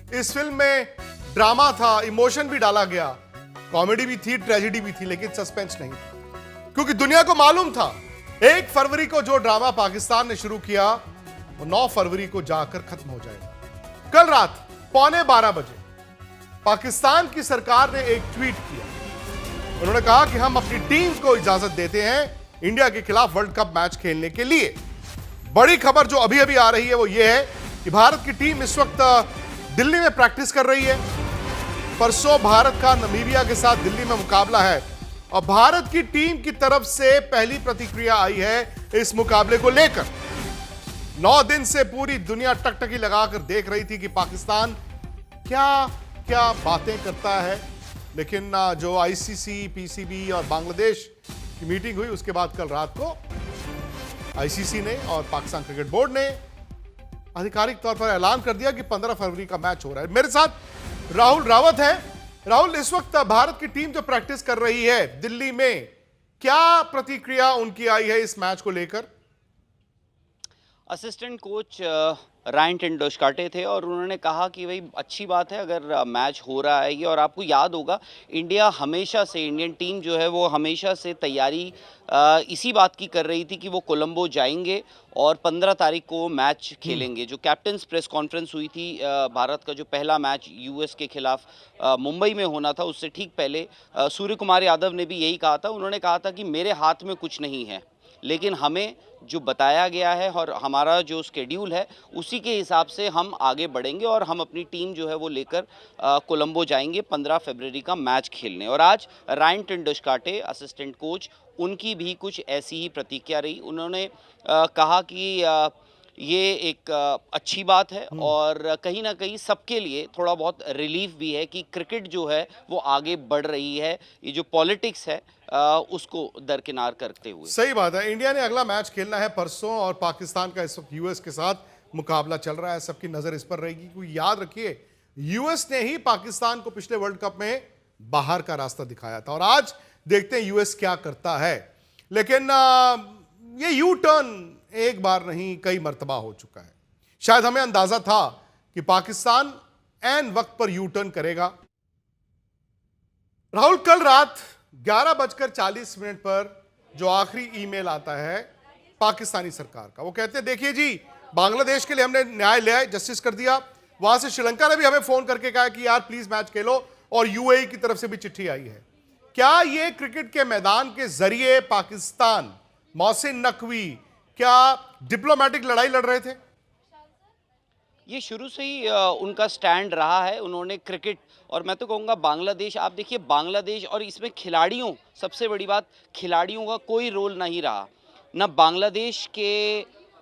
इस फिल्म में ड्रामा था, इमोशन भी डाला गया, कॉमेडी भी थी, ट्रेजेडी भी थी, लेकिन सस्पेंस नहीं, क्योंकि दुनिया को मालूम था 1 फरवरी को जो ड्रामा पाकिस्तान ने शुरू किया वो 9 फरवरी को जाकर खत्म हो जाएगा। कल रात 11:15 बजे पाकिस्तान की सरकार ने एक ट्वीट किया। उन्होंने कहा कि हम अपनी टीम को इजाजत देते हैं इंडिया के खिलाफ वर्ल्ड कप मैच खेलने के लिए। बड़ी खबर जो अभी अभी आ रही है वो ये है कि भारत की टीम इस वक्त दिल्ली में प्रैक्टिस कर रही है। परसों भारत का नामीबिया के साथ दिल्ली में मुकाबला है और भारत की टीम की तरफ से पहली प्रतिक्रिया आई है इस मुकाबले को लेकर। 9 दिन से पूरी दुनिया टकटकी लगाकर देख रही थी कि पाकिस्तान क्या क्या बातें करता है, लेकिन जो आईसीसी, पीसीबी और बांग्लादेश की मीटिंग हुई उसके बाद कल रात को आईसीसी ने और पाकिस्तान क्रिकेट बोर्ड ने आधिकारिक तौर पर ऐलान कर दिया कि 15 फरवरी का मैच हो रहा है। मेरे साथ राहुल रावत है। राहुल, इस वक्त भारत की टीम जो प्रैक्टिस कर रही है दिल्ली में, क्या प्रतिक्रिया उनकी आई है इस मैच को लेकर? असिस्टेंट कोच रायन टेंडुलकर थे और उन्होंने कहा कि भाई अच्छी बात है अगर मैच हो रहा है ये। और आपको याद होगा इंडिया हमेशा से, इंडियन टीम जो है वो हमेशा से तैयारी इसी बात की कर रही थी कि वो कोलंबो जाएंगे और 15 तारीख को मैच खेलेंगे। जो कैप्टन्स प्रेस कॉन्फ्रेंस हुई थी, भारत का जो पहला मैच यूएस के खिलाफ मुंबई में होना था उससे ठीक पहले सूर्य कुमार यादव ने भी यही कहा था। उन्होंने कहा था कि मेरे हाथ में कुछ नहीं है, लेकिन हमें जो बताया गया है और हमारा जो स्केड्यूल है उसी के हिसाब से हम आगे बढ़ेंगे और हम अपनी टीम जो है वो लेकर कोलंबो जाएंगे 15 फरवरी का मैच खेलने। और आज रायन टेंडुलकर असिस्टेंट कोच, उनकी भी कुछ ऐसी ही प्रतिक्रिया रही। उन्होंने कहा कि ये एक अच्छी बात है और कहीं ना कहीं सबके लिए थोड़ा बहुत रिलीफ भी है कि क्रिकेट जो है वो आगे बढ़ रही है। ये जो पॉलिटिक्स है उसको दरकिनार करते हुए। सही बात है। इंडिया ने अगला मैच खेलना है परसों और पाकिस्तान का इस वक्त यूएस के साथ मुकाबला चल रहा है। सबकी नजर इस पर रहेगी क्योंकि याद रखिए यूएस ने ही पाकिस्तान को पिछले वर्ल्ड कप में बाहर का रास्ता दिखाया था और आज देखते हैं यूएस क्या करता है। लेकिन ये यू टर्न एक बार नहीं कई मर्तबा हो चुका है। शायद हमें अंदाजा था कि पाकिस्तान ऐन वक्त पर यू टर्न करेगा। राहुल, कल रात 11:40 पर जो आखिरी ईमेल आता है पाकिस्तानी सरकार का, वो कहते हैं देखिए जी, बांग्लादेश के लिए हमने न्याय लिया, जस्टिस कर दिया। वहां से श्रीलंका ने भी हमें फोन करके कहा कि यार प्लीज मैच खेलो, और यूएई की तरफ से भी चिट्ठी आई है। क्या ये क्रिकेट के मैदान के जरिए पाकिस्तान, मोहसिन नकवी, क्या डिप्लोमेटिक लड़ाई लड़ रहे थे? ये शुरू से ही उनका स्टैंड रहा है। उन्होंने क्रिकेट, और मैं तो कहूँगा बांग्लादेश, आप देखिए बांग्लादेश, और इसमें खिलाड़ियों, सबसे बड़ी बात खिलाड़ियों का कोई रोल नहीं रहा। ना बांग्लादेश के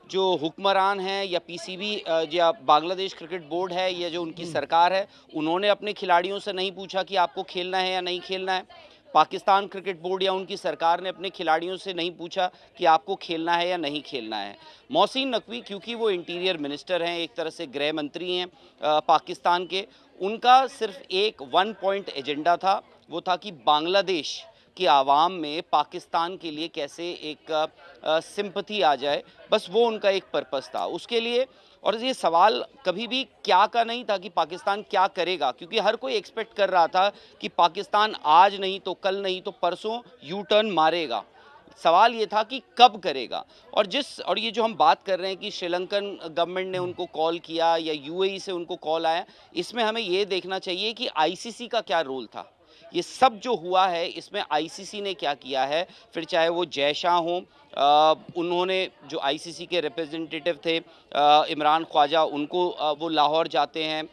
जो हुक्मरान हैं या पीसीबी या बांग्लादेश क्रिकेट बोर्ड है या जो उनकी सरकार है, उन्होंने अपने खिलाड़ियों से नहीं पूछा कि आपको खेलना है या नहीं खेलना है। पाकिस्तान क्रिकेट बोर्ड या उनकी सरकार ने अपने खिलाड़ियों से नहीं पूछा कि आपको खेलना है या नहीं खेलना है। मोहसिन नकवी, क्योंकि वो इंटीरियर मिनिस्टर हैं, एक तरह से गृह मंत्री हैं पाकिस्तान के, उनका सिर्फ एक 1 पॉइंट एजेंडा था। वो था कि बांग्लादेश की आवाम में पाकिस्तान के लिए कैसे एक सिंपैथी आ जाए, बस वो उनका एक पर्पस था उसके लिए। और ये सवाल कभी भी क्या का नहीं था कि पाकिस्तान क्या करेगा, क्योंकि हर कोई एक्सपेक्ट कर रहा था कि पाकिस्तान आज नहीं तो कल नहीं तो परसों यू टर्न मारेगा। सवाल ये था कि कब करेगा। और ये जो हम बात कर रहे हैं कि श्रीलंकन गवर्नमेंट ने उनको कॉल किया या यूएई से उनको कॉल आया, इसमें हमें ये देखना चाहिए कि आईसीसी का क्या रोल था। ये सब जो हुआ है इसमें आईसीसी ने क्या किया है, फिर चाहे वो जय शाह हों, उन्होंने जो आईसीसी के रिप्रेजेंटेटिव थे इमरान ख्वाजा, उनको वो लाहौर जाते हैं,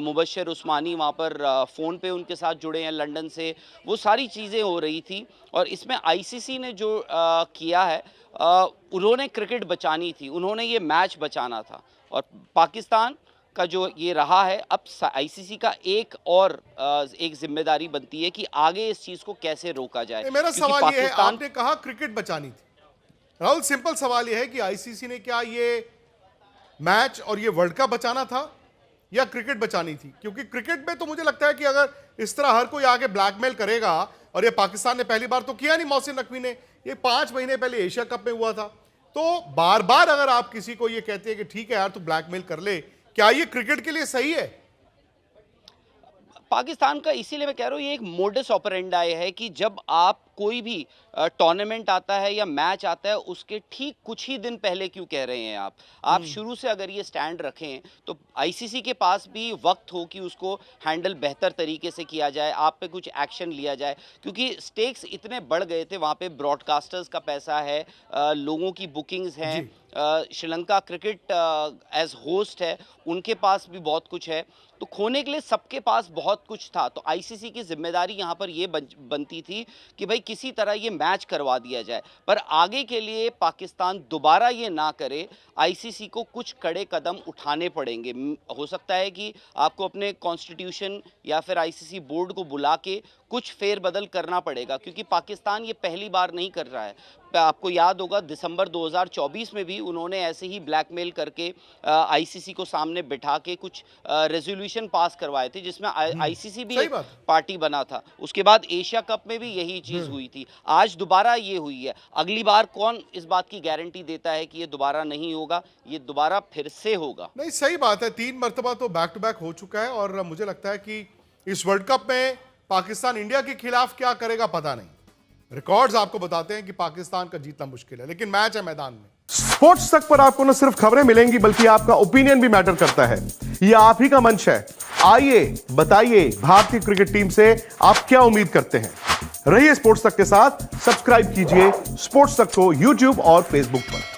मुबशर उस्मानी वहाँ पर फ़ोन पे उनके साथ जुड़े हैं लंदन से, वो सारी चीज़ें हो रही थी। और इसमें आईसीसी ने जो किया है, उन्होंने क्रिकेट बचानी थी, उन्होंने ये मैच बचाना था। और पाकिस्तान का जो ये रहा है, अब आईसीसी का एक जिम्मेदारी बनती है कि आगे इस चीज़ को कैसे रोका जाए। मेरा सवाल ये है, आपने कहा क्रिकेट बचानी थी, राहुल सिंपल सवाल यह है कि आईसीसी ने क्या ये मैच और ये वर्ल्ड कप बचाना था या क्रिकेट बचानी थी? क्योंकि क्रिकेट में तो मुझे लगता है कि अगर इस तरह हर कोई आगे ब्लैकमेल करेगा, और ये पाकिस्तान ने पहली बार तो किया नहीं, मोहसिन नकवी ने, ये 5 महीने पहले एशिया कप में हुआ था, तो बार बार अगर आप किसी को ये कहते हैं कि ठीक है यार तू ब्लैकमेल कर ले, क्या ये क्रिकेट के लिए सही है? पाकिस्तान का इसीलिए मैं कह रहा हूँ ये एक मोडस ऑपरेंडाई है कि जब आप कोई भी टूर्नामेंट आता है या मैच आता है उसके ठीक कुछ ही दिन पहले क्यों कह रहे हैं आप शुरू से अगर ये स्टैंड रखें तो आईसीसी के पास भी वक्त हो कि उसको हैंडल बेहतर तरीके से किया जाए, आप पे कुछ एक्शन लिया जाए, क्योंकि स्टेक्स इतने बढ़ गए थे। वहाँ पे ब्रॉडकास्टर्स का पैसा है, लोगों की बुकिंग्स हैं, श्रीलंका क्रिकेट एज होस्ट है, उनके पास भी बहुत कुछ है, तो खोने के लिए सबके पास बहुत कुछ था। तो आईसीसी की जिम्मेदारी यहाँ पर ये बनती थी कि भाई किसी तरह ये मैच करवा दिया जाए, पर आगे के लिए पाकिस्तान दोबारा ये ना करे, आईसीसी को कुछ कड़े कदम उठाने पड़ेंगे। हो सकता है कि आपको अपने कॉन्स्टिट्यूशन या फिर आईसीसी बोर्ड को बुला के कुछ फेरबदल करना पड़ेगा, क्योंकि पाकिस्तान ये पहली बार नहीं कर रहा है। आपको याद होगा दिसंबर 2024 में भी उन्होंने ऐसे ही ब्लैकमेल करके आईसीसी को सामने बिठा के कुछ रेजोल्यूशन पास करवाए थे, जिसमें आईसीसी भी एक पार्टी बना था। उसके बाद एशिया कप में भी यही चीज हुई थी, आज दोबारा ये हुई है। अगली बार कौन इस बात की गारंटी देता है कि ये दोबारा नहीं होगा, ये दोबारा फिर से होगा। नहीं, सही बात है, 3 मरतबा तो बैक टू बैक हो चुका है और मुझे लगता है कि इस वर्ल्ड कप में पाकिस्तान इंडिया के खिलाफ क्या करेगा पता नहीं। रिकॉर्ड्स आपको बताते हैं कि पाकिस्तान का जीतना मुश्किल है, लेकिन मैच है मैदान में। स्पोर्ट्स तक पर आपको न सिर्फ खबरें मिलेंगी बल्कि आपका ओपिनियन भी मैटर करता है। यह आप ही का मंच है। आइए बताइए भारतीय क्रिकेट टीम से आप क्या उम्मीद करते हैं। रहिए स्पोर्ट्स तक के साथ, सब्सक्राइब कीजिए स्पोर्ट्स तक को यूट्यूब और फेसबुक पर।